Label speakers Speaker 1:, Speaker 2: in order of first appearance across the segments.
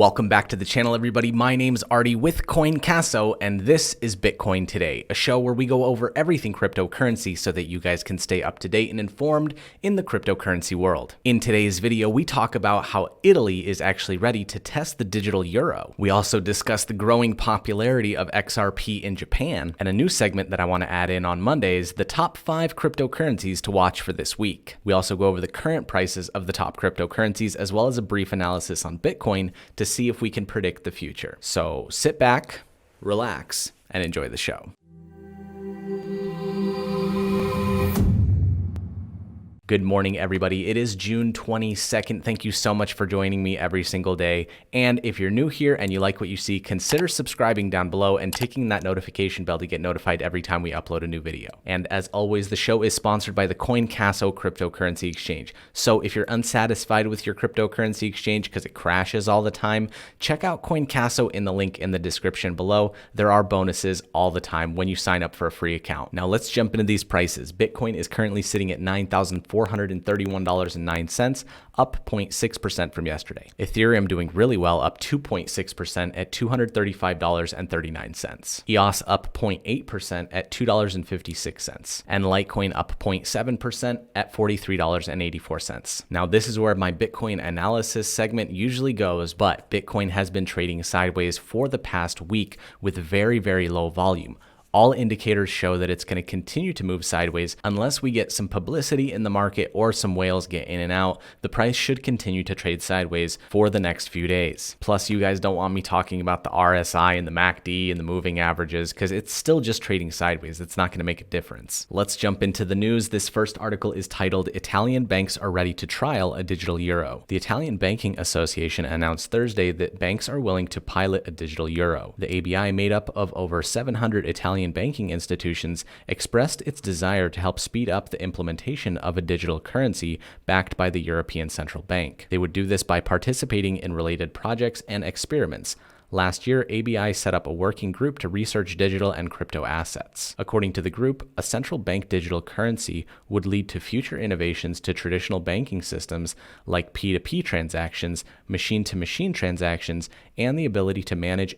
Speaker 1: Welcome back to the channel, everybody. My name's Artie with CoinCasso, and this is Bitcoin Today, a show where we go over everything cryptocurrency so that you guys can stay up to date and informed in the cryptocurrency world. In today's video, we talk about how Italy is actually ready to test the digital euro. We also discuss the growing popularity of XRP in Japan, and a new segment that I want to add in on Mondays, the top 5 cryptocurrencies to watch for this week. We also go over the current prices of the top cryptocurrencies, as well as a brief analysis on Bitcoin to see if we can predict the future. So sit back, relax, and enjoy the show. Good morning, everybody. It is June 22nd. Thank you so much for joining me every single day. And if you're new here and you like what you see, consider subscribing down below and ticking that notification bell to get notified every time we upload a new video. And as always, the show is sponsored by the CoinCasso Cryptocurrency Exchange. So if you're unsatisfied with your cryptocurrency exchange because it crashes all the time, check out CoinCasso in the link in the description below. There are bonuses all the time when you sign up for a free account. Now let's jump into these prices. Bitcoin is currently sitting at $9,431.09, up 0.6% from yesterday. Ethereum doing really well, up 2.6% at $235.39. EOS up 0.8% at $2.56. And Litecoin up 0.7% at $43.84. Now this is where my Bitcoin analysis segment usually goes, but Bitcoin has been trading sideways for the past week with very, very low volume. All indicators show that it's going to continue to move sideways unless we get some publicity in the market or some whales get in and out. The price should continue to trade sideways for the next few days. Plus, you guys don't want me talking about the RSI and the MACD and the moving averages because it's still just trading sideways. It's not going to make a difference. Let's jump into the news. This first article is titled, "Italian Banks Are Ready to Trial a Digital Euro." The Italian Banking Association announced Thursday that banks are willing to pilot a digital euro. The ABI, made up of over 700 Italian banking institutions, expressed its desire to help speed up the implementation of a digital currency backed by the European Central Bank. They would do this by participating in related projects and experiments. Last year, ABI set up a working group to research digital and crypto assets. According to the group, a central bank digital currency would lead to future innovations to traditional banking systems like P2P transactions, machine-to-machine transactions, and the ability to manage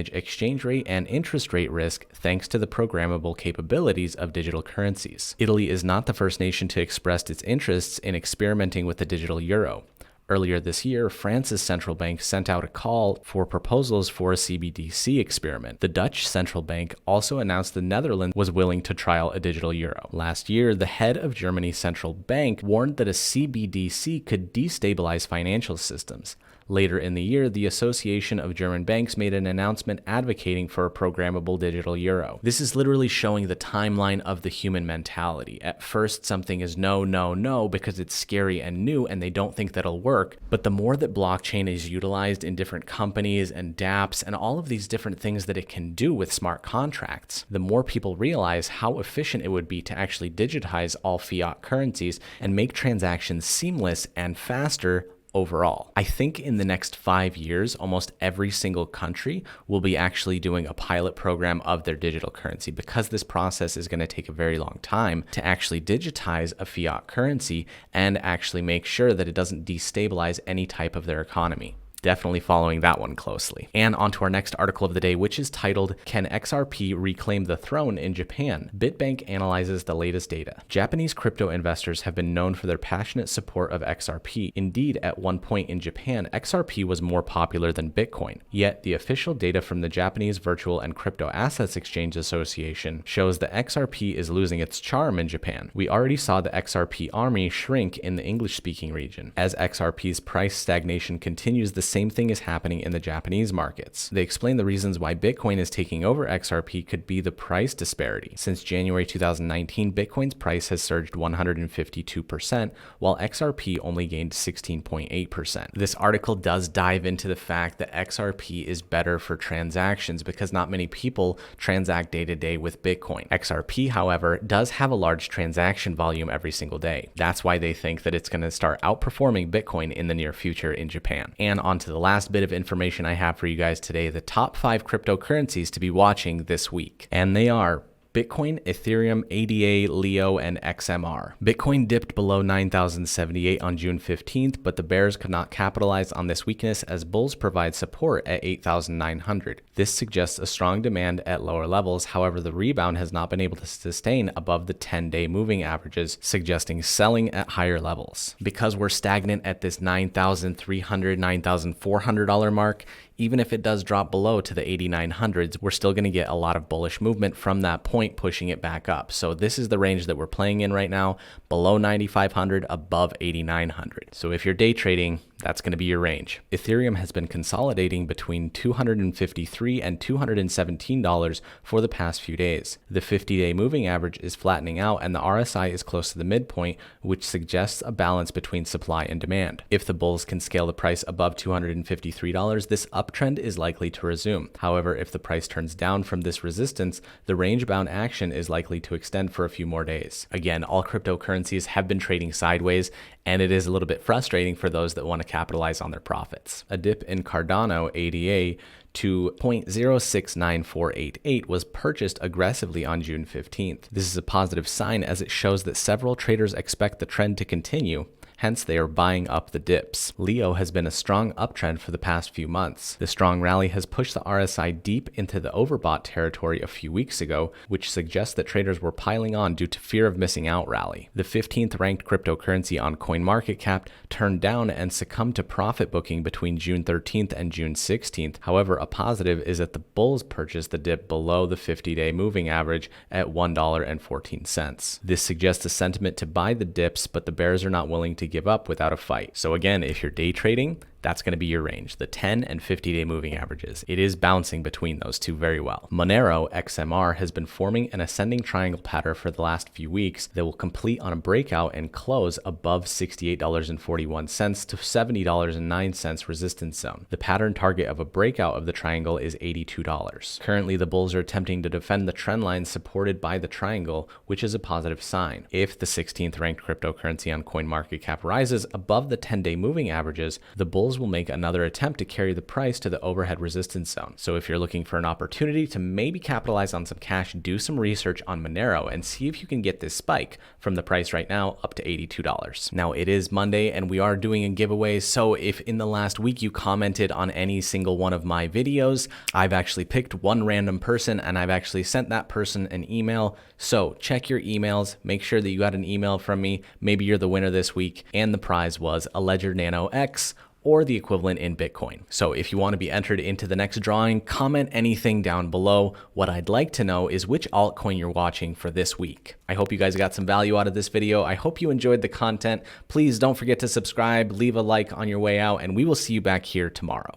Speaker 1: exchange rate and interest rate risk thanks to the programmable capabilities of digital currencies. Italy is not the first nation to express its interests in experimenting with the digital euro. Earlier this year, France's central bank sent out a call for proposals for a CBDC experiment. The Dutch central bank also announced the Netherlands was willing to trial a digital euro. Last year, the head of Germany's central bank warned that a CBDC could destabilize financial systems. Later in the year, the Association of German Banks made an announcement advocating for a programmable digital euro. This is literally showing the timeline of the human mentality. At first, something is no, no, no because it's scary and new and they don't think that'll work. But the more that blockchain is utilized in different companies and dApps and all of these different things that it can do with smart contracts, the more people realize how efficient it would be to actually digitize all fiat currencies and make transactions seamless and faster overall. I think in the next 5 years, almost every single country will be actually doing a pilot program of their digital currency because this process is going to take a very long time to actually digitize a fiat currency and actually make sure that it doesn't destabilize any type of their economy. Definitely following that one closely. And on to our next article of the day, which is titled, "Can XRP Reclaim the Throne in Japan?" Bitbank analyzes the latest data. Japanese crypto investors have been known for their passionate support of XRP. Indeed, at one point in Japan, XRP was more popular than Bitcoin. Yet, the official data from the Japanese Virtual and Crypto Assets Exchange Association shows that XRP is losing its charm in Japan. We already saw the XRP army shrink in the English-speaking region. As XRP's price stagnation continues, the same thing is happening in the Japanese markets. They explain the reasons why Bitcoin is taking over XRP could be the price disparity. Since January 2019, Bitcoin's price has surged 152%, while XRP only gained 16.8%. This article does dive into the fact that XRP is better for transactions because not many people transact day to day with Bitcoin. XRP, however, does have a large transaction volume every single day. That's why they think that it's going to start outperforming Bitcoin in the near future in Japan. And on to the last bit of information I have for you guys today, the top 5 cryptocurrencies to be watching this week. And they are Bitcoin, Ethereum, ADA, Leo, and XMR. Bitcoin dipped below 9,078 on June 15th, but the bears could not capitalize on this weakness as bulls provide support at 8,900. This suggests a strong demand at lower levels. However, the rebound has not been able to sustain above the 10-day moving averages, suggesting selling at higher levels. Because we're stagnant at this $9,300, $9,400 mark, even if it does drop below to the 8,900s, we're still going to get a lot of bullish movement from that point, pushing it back up. So this is the range that we're playing in right now, below 9,500, above 8,900. So if you're day trading, that's going to be your range. Ethereum has been consolidating between $253 and $217 for the past few days. The 50-day moving average is flattening out and the RSI is close to the midpoint, which suggests a balance between supply and demand. If the bulls can scale the price above $253, this uptrend is likely to resume. However, if the price turns down from this resistance, the range-bound action is likely to extend for a few more days. Again, all cryptocurrencies have been trading sideways, and it is a little bit frustrating for those that want to capitalize on their profits. A dip in Cardano ADA to 0.069488 was purchased aggressively on June 15th. This is a positive sign as it shows that several traders expect the trend to continue. Hence, they are buying up the dips. Leo has been a strong uptrend for the past few months. The strong rally has pushed the RSI deep into the overbought territory a few weeks ago, which suggests that traders were piling on due to fear of missing out rally. The 15th ranked cryptocurrency on CoinMarketCap turned down and succumbed to profit booking between June 13th and June 16th. However, a positive is that the bulls purchased the dip below the 50-day moving average at $1.14. This suggests a sentiment to buy the dips, but the bears are not willing to give up without a fight. So again, if you're day trading, that's going to be your range, the 10 and 50-day moving averages. It is bouncing between those two very well. Monero XMR has been forming an ascending triangle pattern for the last few weeks that will complete on a breakout and close above $68.41 to $70.09 resistance zone. The pattern target of a breakout of the triangle is $82. Currently, the bulls are attempting to defend the trend line supported by the triangle, which is a positive sign. If the 16th ranked cryptocurrency on CoinMarketCap rises above the 10-day moving averages, the bulls will make another attempt to carry the price to the overhead resistance zone. So if you're looking for an opportunity to maybe capitalize on some cash, do some research on Monero and see if you can get this spike from the price right now up to $82. Now it is Monday and we are doing a giveaway. So if in the last week you commented on any single one of my videos, I've actually picked one random person and I've actually sent that person an email. So check your emails, make sure that you got an email from me. Maybe you're the winner this week. And the prize was a Ledger Nano X, or the equivalent in Bitcoin. So if you want to be entered into the next drawing, comment anything down below. What I'd like to know is which altcoin you're watching for this week. I hope you guys got some value out of this video. I hope you enjoyed the content. Please don't forget to subscribe, leave a like on your way out, and we will see you back here tomorrow.